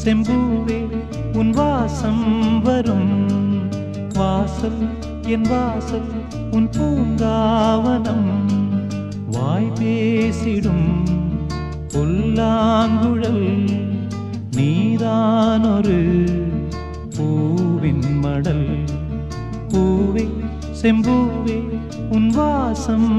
செம்பூவே உன் வாசம் வரும் வாசல் என் வாசல் உன் பூங்காவனம் வாய் பேசிடும் புல்லாங்குழல் நீதான் ஒரு பூவின் மடல் பூவே செம்பூவே உன் வாசம்